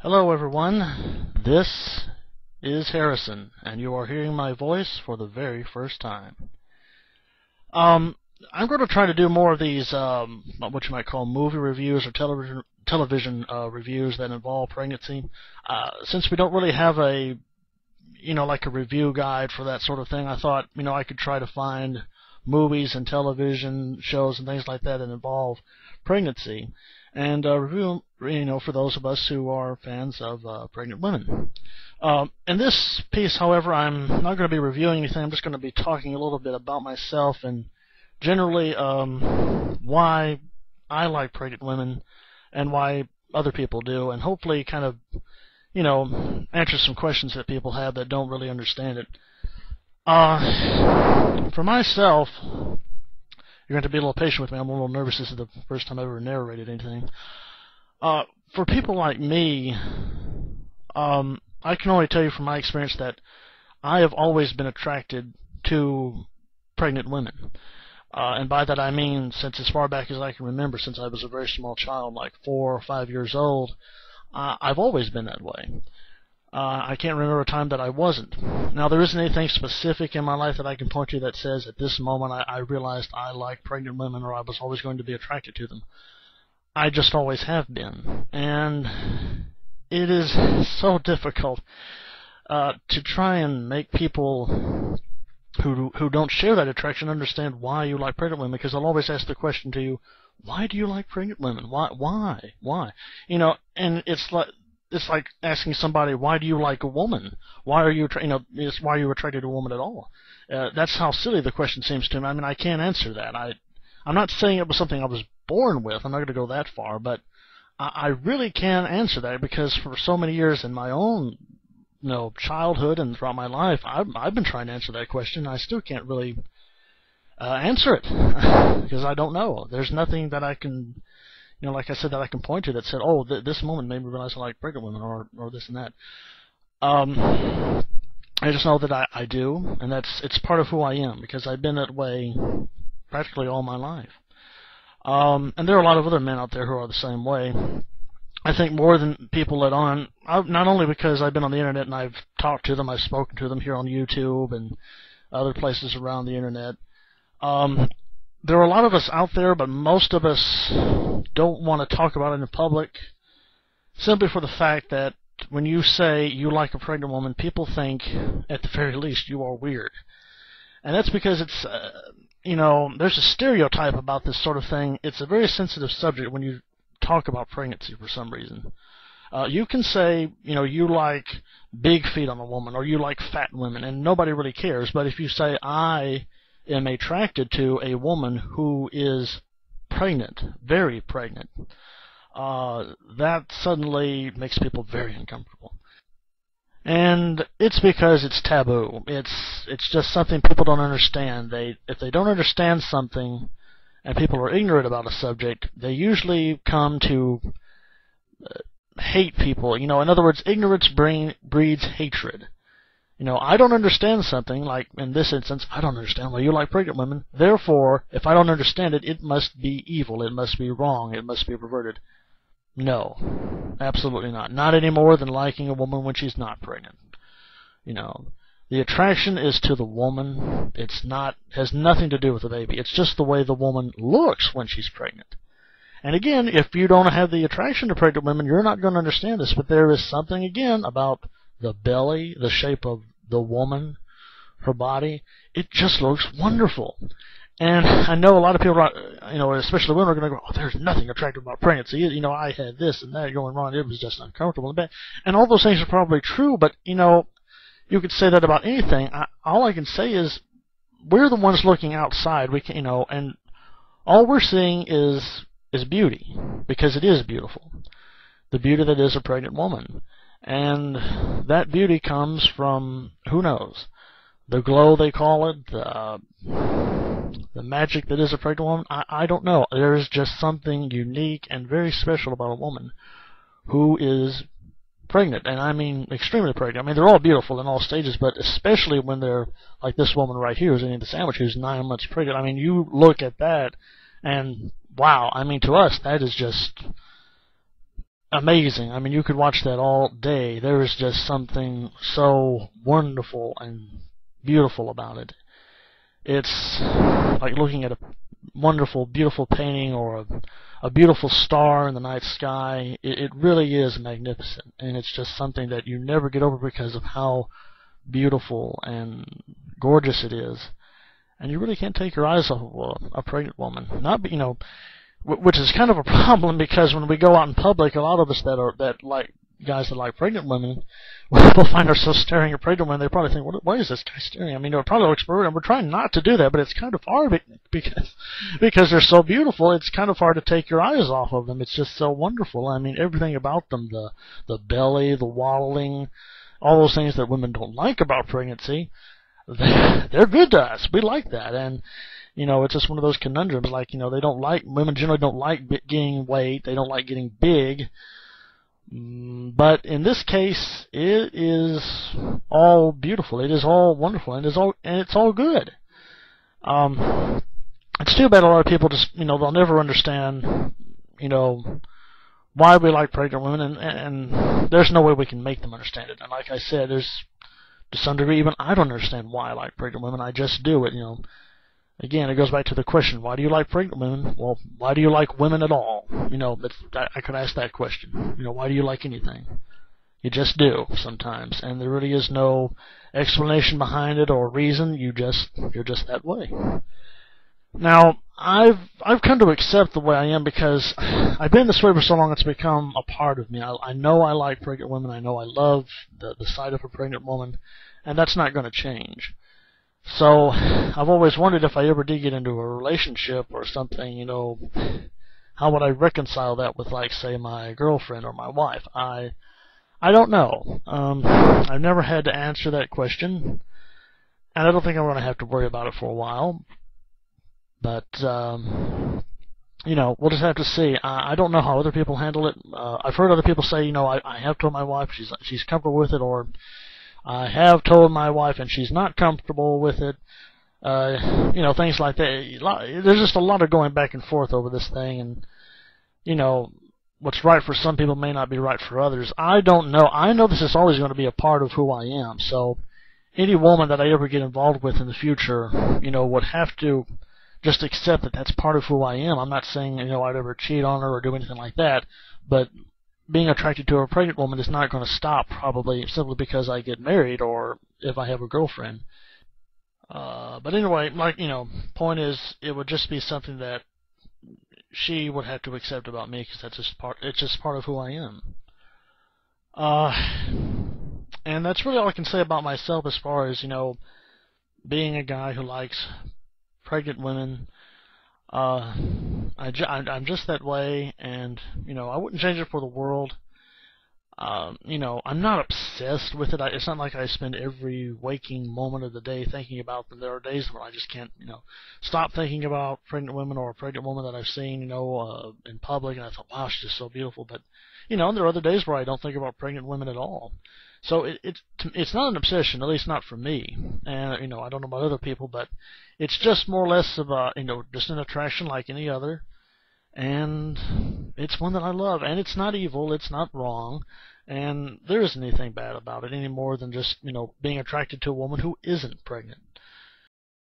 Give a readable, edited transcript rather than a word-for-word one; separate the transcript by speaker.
Speaker 1: Hello everyone, this is Harrison, and you are hearing my voice for the very first time. I'm going to try to do more of these, what you might call movie reviews or television reviews that involve pregnancy. Since we don't really have a, like a review guide for that sort of thing, I thought, I could try to find movies and television shows and things like that involve pregnancy, and review, for those of us who are fans of pregnant women. In this piece, however, I'm not going to be reviewing anything. I'm just going to be talking a little bit about myself and generally why I like pregnant women and why other people do, and hopefully kind of, answer some questions that people have that don't really understand it. For myself, you're going to be a little patient with me. I'm a little nervous. This is the first time I've ever narrated anything. For people like me, I can only tell you from my experience that I have always been attracted to pregnant women. And by that I mean since as far back as I can remember, since I was a very small child, like 4 or 5 years old, I've always been that way. I can't remember a time that I wasn't. Now, there isn't anything specific in my life that I can point to that says at this moment I realized I like pregnant women or I was always going to be attracted to them. I just always have been. And it is so difficult to try and make people who don't share that attraction understand why you like pregnant women, because I'll always ask the question to you, why do you like pregnant women? Why? And it's like asking somebody, why do you like a woman? Why are you, why are you attracted to a woman at all? That's how silly the question seems to me. I mean, I can't answer that. I'm not saying it was something I was born with. I'm not going to go that far, but I really can't answer that because for so many years in my own, childhood and throughout my life, I've been trying to answer that question. I still can't really answer it because I don't know. There's nothing that I can. Like I said, that I can point to that said, oh, this moment made me realize I like pregnant women, or this and that. I just know that I do, and it's part of who I am, because I've been that way practically all my life. And there are a lot of other men out there who are the same way. I think more than people let on, not only because I've been on the internet and I've talked to them, I've spoken to them here on YouTube and other places around the internet. There are a lot of us out there, but most of us don't want to talk about it in public, simply for the fact that when you say you like a pregnant woman, people think, at the very least, you are weird. And that's because it's, there's a stereotype about this sort of thing. It's a very sensitive subject when you talk about pregnancy for some reason. You can say, you like big feet on a woman, or you like fat women, and nobody really cares. But if you say, I am attracted to a woman who is pregnant, very pregnant, that suddenly makes people very uncomfortable. And it's because it's taboo. It's just something people don't understand. If they don't understand something and people are ignorant about a subject, they usually come to hate people. In other words, ignorance breeds hatred. I don't understand something, like in this instance, I don't understand why you like pregnant women. Therefore, if I don't understand it, it must be evil, it must be wrong, it must be perverted. No, absolutely not. Not any more than liking a woman when she's not pregnant. The attraction is to the woman. Has nothing to do with the baby. It's just the way the woman looks when she's pregnant. And again, if you don't have the attraction to pregnant women, you're not going to understand this. But there is something, again, about the belly, the shape of the woman, her body. It just looks wonderful. And I know a lot of people, especially women, are going to go, oh, there's nothing attractive about pregnancy. I had this and that going wrong. It was just uncomfortable. And all those things are probably true, but, you could say that about anything. All I can say is we're the ones looking outside. We can, and all we're seeing is beauty, because it is beautiful. The beauty that is a pregnant woman. And that beauty comes from, who knows, the glow, they call it, the magic that is a pregnant woman. I don't know. There is just something unique and very special about a woman who is pregnant, and I mean extremely pregnant. I mean, they're all beautiful in all stages, but especially when they're like this woman right here who's eating the sandwich, who's 9 months pregnant. I mean, you look at that, and wow, I mean, to us, that is just amazing. I mean, you could watch that all day. There is just something so wonderful and beautiful about it. It's like looking at a wonderful, beautiful painting or a beautiful star in the night sky. It really is magnificent, and it's just something that you never get over because of how beautiful and gorgeous it is. And you really can't take your eyes off of a pregnant woman. Not, which is kind of a problem because when we go out in public, a lot of us that like guys that like pregnant women, we'll find ourselves staring at pregnant women. They probably think, "Why is this guy staring?" I mean, it probably looks weird, and we're trying not to do that, but it's kind of hard because they're so beautiful. It's kind of hard to take your eyes off of them. It's just so wonderful. I mean, everything about them, the belly, the waddling, all those things that women don't like about pregnancy, they're good to us. We like that, and it's just one of those conundrums. Like, women generally don't like gaining weight. They don't like getting big. But in this case, it is all beautiful. It is all wonderful, and it's all good. It's too bad a lot of people just, they'll never understand, why we like pregnant women, and there's no way we can make them understand it. And like I said, there's, to some degree, even I don't understand why I like pregnant women. I just do it, Again, it goes back to the question, why do you like pregnant women? Well, why do you like women at all? I could ask that question. Why do you like anything? You just do sometimes, and there really is no explanation behind it or reason. You're just that way. Now, I've come to accept the way I am because I've been this way for so long it's become a part of me. I know I like pregnant women. I know I love the sight of a pregnant woman, and that's not going to change. So I've always wondered if I ever did get into a relationship or something, how would I reconcile that with, like, say, my girlfriend or my wife? I don't know. I've never had to answer that question, and I don't think I'm going to have to worry about it for a while. But, we'll just have to see. I don't know how other people handle it. I've heard other people say, I have told my wife she's comfortable with it, or I have told my wife and she's not comfortable with it. Things like that. There's just a lot of going back and forth over this thing, and, what's right for some people may not be right for others. I don't know. I know this is always going to be a part of who I am, so any woman that I ever get involved with in the future, would have to just accept that that's part of who I am. I'm not saying, I'd ever cheat on her or do anything like that, but being attracted to a pregnant woman is not going to stop, probably, simply because I get married or if I have a girlfriend. But anyway, point is, it would just be something that she would have to accept about me because it's just part of who I am. And that's really all I can say about myself as far as, being a guy who likes pregnant women. I'm just that way, and, I wouldn't change it for the world. I'm not obsessed with it. It's not like I spend every waking moment of the day thinking about them. There are days where I just can't, stop thinking about pregnant women or a pregnant woman that I've seen, in public, and I thought, wow, she's just so beautiful. But, there are other days where I don't think about pregnant women at all. So it's not an obsession, at least not for me. And, I don't know about other people, but it's just more or less of a, just an attraction like any other. And it's one that I love. And it's not evil, it's not wrong. And there isn't anything bad about it any more than just, being attracted to a woman who isn't pregnant.